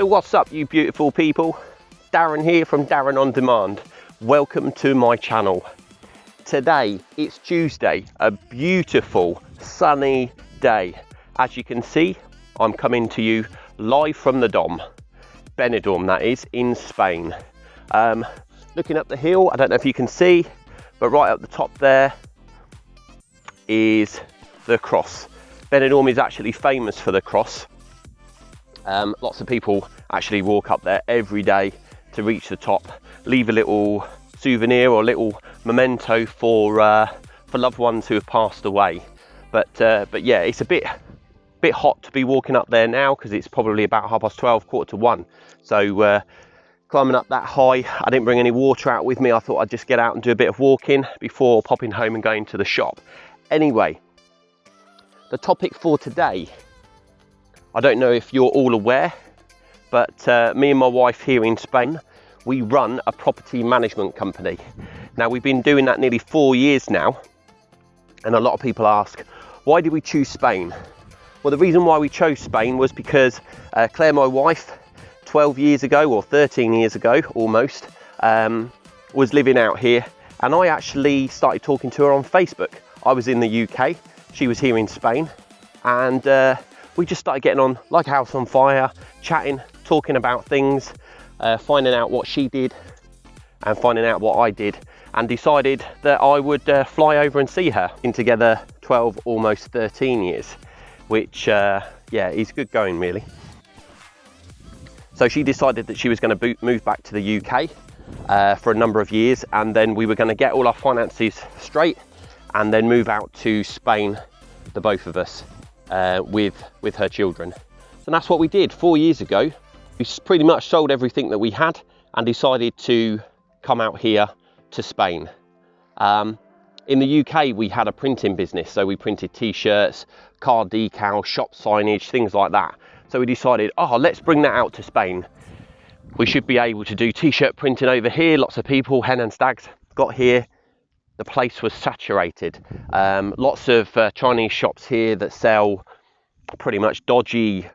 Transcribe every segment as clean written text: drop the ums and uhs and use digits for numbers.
So what's up, you beautiful people? Darren here from Darren On Demand. Welcome to my channel. Today it's Tuesday, a beautiful sunny day. As you can see, I'm coming to you live from the Dom, Benidorm that is, in Spain. Looking up the hill, I don't know if you can see, but right up the top there is the cross. Benidorm is actually famous for the cross. Lots of people actually walk up there every day to reach the top, leave a little souvenir or little memento for loved ones who have passed away. But yeah, it's a bit hot to be walking up there now because it's probably about 12:30, 1:15. So climbing up that high, I didn't bring any water out with me. I thought I'd just get out and do a bit of walking before popping home and going to the shop. Anyway, the topic for today, I don't know if you're all aware, but me and my wife here in Spain, we run a property management company. Now, we've been doing that nearly 4 years now, and a lot of people ask, why did we choose Spain? Well, the reason why we chose Spain was because Claire, my wife, 12 years ago, or 13 years ago almost, was living out here, and I actually started talking to her on Facebook. I was in the UK, she was here in Spain, and we just started getting on like a house on fire, chatting, talking about things, finding out what she did and finding out what I did, and decided that I would fly over and see her. In together 12, almost 13 years, which yeah, is good going really. So she decided that she was going to move back to the UK for a number of years, and then we were going to get all our finances straight and then move out to Spain, the both of us. With her children. So that's what we did 4 years ago. We pretty much sold everything that we had and decided to come out here to Spain. In the UK we had a printing business, so we printed t-shirts, car decals, shop signage, things like that. So we decided, oh, let's bring that out to Spain. We should be able to do t-shirt printing over here. Lots of people, hen and stags, got here. The place was saturated. Lots of Chinese shops here that sell pretty much dodgy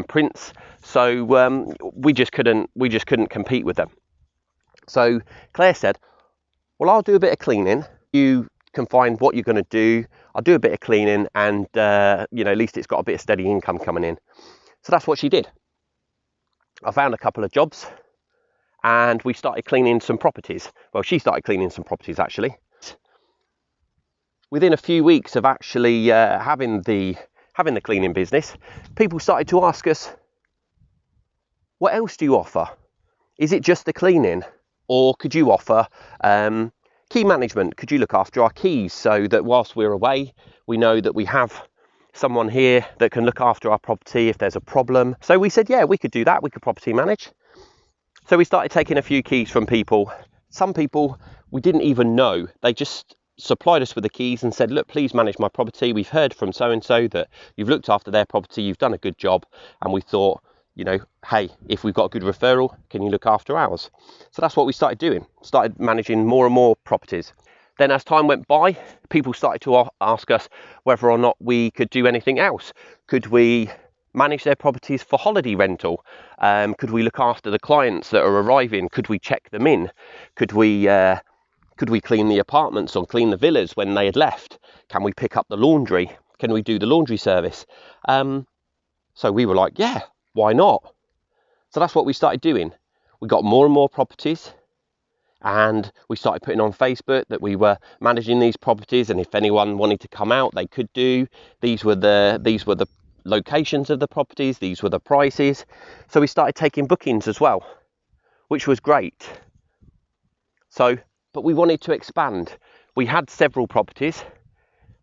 prints. So we just couldn't compete with them. So Claire said, well, I'll do a bit of cleaning. You can find what you're going to do. I'll do a bit of cleaning, and you know, at least it's got a bit of steady income coming in. So that's what she did. I found a couple of jobs, and we started cleaning some properties. Well, she started cleaning some properties actually. Within a few weeks of actually having the cleaning business, people started to ask us, what else do you offer? Is it just the cleaning, or could you offer key management? Could you look after our keys so that whilst we're away, we know that we have someone here that can look after our property if there's a problem? So we said, yeah, we could do that. We could property manage. So we started taking a few keys from people. Some people we didn't even know. They just supplied us with the keys and said, look, please manage my property. We've heard from so-and-so that you've looked after their property, you've done a good job, and we thought, you know, hey, if we've got a good referral, can you look after ours? So that's what we started doing, started managing more and more properties. Then as time went by, people started to ask us whether or not we could do anything else. Could we manage their properties for holiday rental? Could we look after the clients that are arriving? Could we check them in? Could we clean the apartments or clean the villas when they had left? Can we pick up the laundry? Can we do the laundry service? So we were like, yeah, why not? So that's what we started doing. We got more and more properties, and we started putting on Facebook that we were managing these properties, and if anyone wanted to come out, they could do. These were the locations of the properties, these were the prices. So we started taking bookings as well, which was great. But we wanted to expand. We had several properties,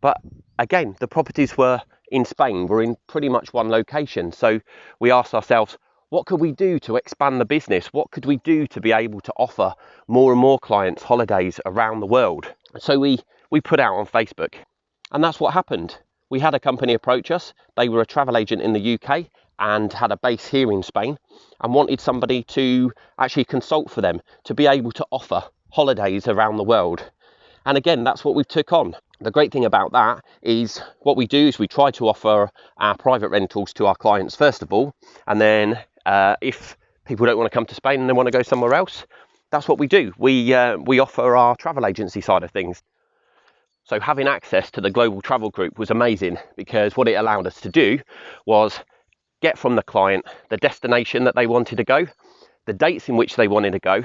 but again, the properties were in Spain, were in pretty much one location. So we asked ourselves, what could we do to expand the business? What could we do to be able to offer more and more clients holidays around the world? So we put out on Facebook, and that's what happened. We had a company approach us. They were a travel agent in the UK and had a base here in Spain, and wanted somebody to actually consult for them to be able to offer holidays around the world. And again, that's what we took on. The great thing about that is what we do is we try to offer our private rentals to our clients first of all, and then If people don't want to come to Spain and they want to go somewhere else, that's what we do. We offer our travel agency side of things. So having access to the global travel group was amazing, because what it allowed us to do was get from the client the destination that they wanted to go, the dates in which they wanted to go,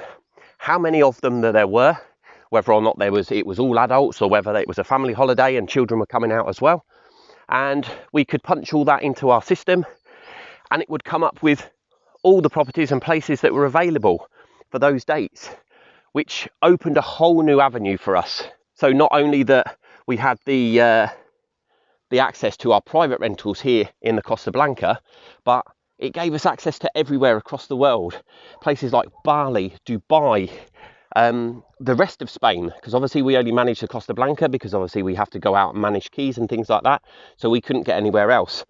how many of them there were, whether or not it was all adults or whether it was a family holiday and children were coming out as well. And we could punch all that into our system, and it would come up with all the properties and places that were available for those dates, which opened a whole new avenue for us. So not only that we had the access to our private rentals here in the Costa Blanca, but it gave us access to everywhere across the world. Places like Bali, Dubai, the rest of Spain, because obviously we only manage the Costa Blanca because obviously we have to go out and manage keys and things like that. So we couldn't get anywhere else.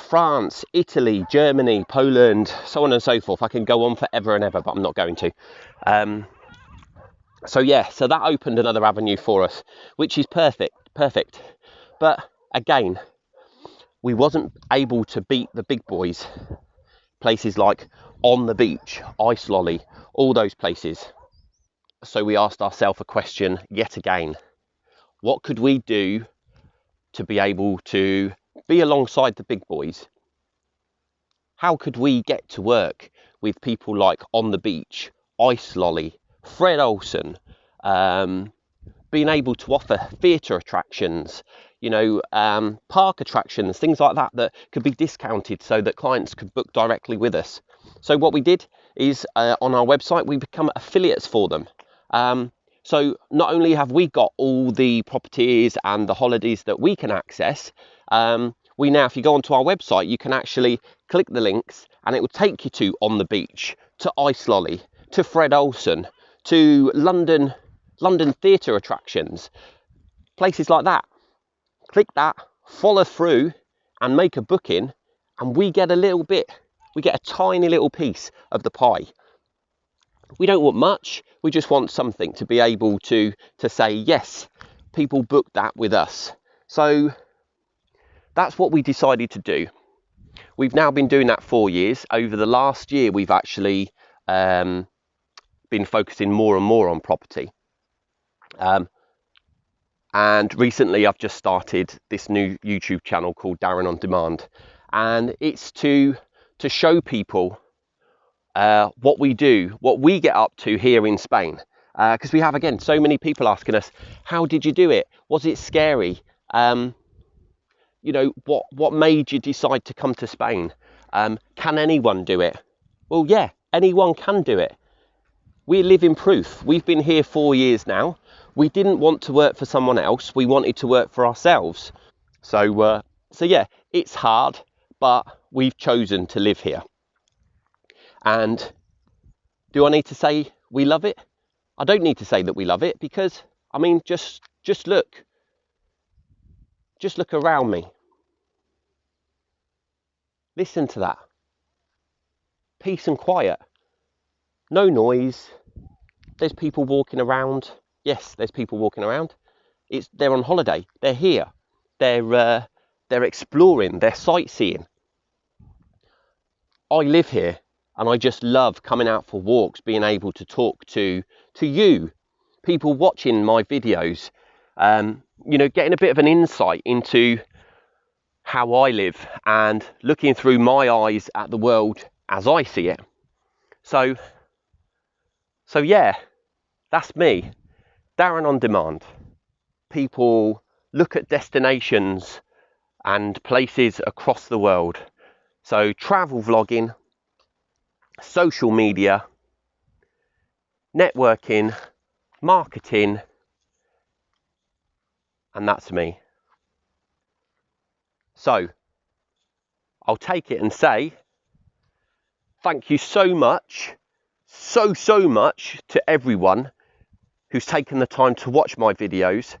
France, Italy, Germany, Poland, so on and so forth. I can go on forever and ever, but I'm not going to. So yeah, so that opened another avenue for us, which is perfect. But again, we wasn't able to beat the big boys. Places like On the Beach, Ice Lolly, all those places. So we asked ourselves a question yet again. What could we do to be able to be alongside the big boys? How could we get to work with people like On the Beach, Ice Lolly, Fred Olsen, being able to offer theatre attractions, park attractions, things like that, that could be discounted so that clients could book directly with us. So what we did is on our website, we become affiliates for them. So not only have we got all the properties and the holidays that we can access, we now, if you go onto our website, you can actually click the links and it will take you to On the Beach, to Ice Lolly, to Fred Olsen, to London theatre attractions, places like that. Click that, follow through and make a booking, and we get a little bit, we get a tiny little piece of the pie. We don't want much, we just want something to be able to say, yes, people booked that with us. So that's what we decided to do. We've now been doing that 4 years. Over the last year, we've actually been focusing more and more on property. And recently I've just started this new YouTube channel called Darren On Demand, and it's to show people what we do, what we get up to here in Spain, because we have, again, so many people asking us, how did you do it? Was it scary? What made you decide to come to Spain? Can anyone do it? Well, yeah, anyone can do it. We're living proof. We've been here 4 years now. We didn't want to work for someone else. We wanted to work for ourselves. So yeah, it's hard, but we've chosen to live here. And do I need to say we love it? I don't need to say that we love it, because, I mean, just look. Just look around me. Listen to that. Peace and quiet. No noise. There's people walking around. Yes, there's people walking around. They're on holiday. They're here. They're exploring. They're sightseeing. I live here, and I just love coming out for walks, being able to talk to you, people watching my videos, getting a bit of an insight into how I live and looking through my eyes at the world as I see it. So yeah, that's me, Darren On Demand. People look at destinations and places across the world. So travel vlogging, social media, networking, marketing, and that's me. So I'll take it and say thank you so much, so much to everyone who's taken the time to watch my videos,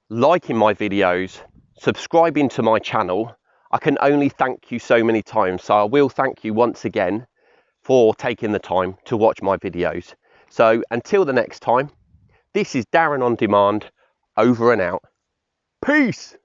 liking my videos, subscribing to my channel. I can only thank you so many times, so I will thank you once again for taking the time to watch my videos. So until the next time, this is Darren On Demand, over and out. Peace!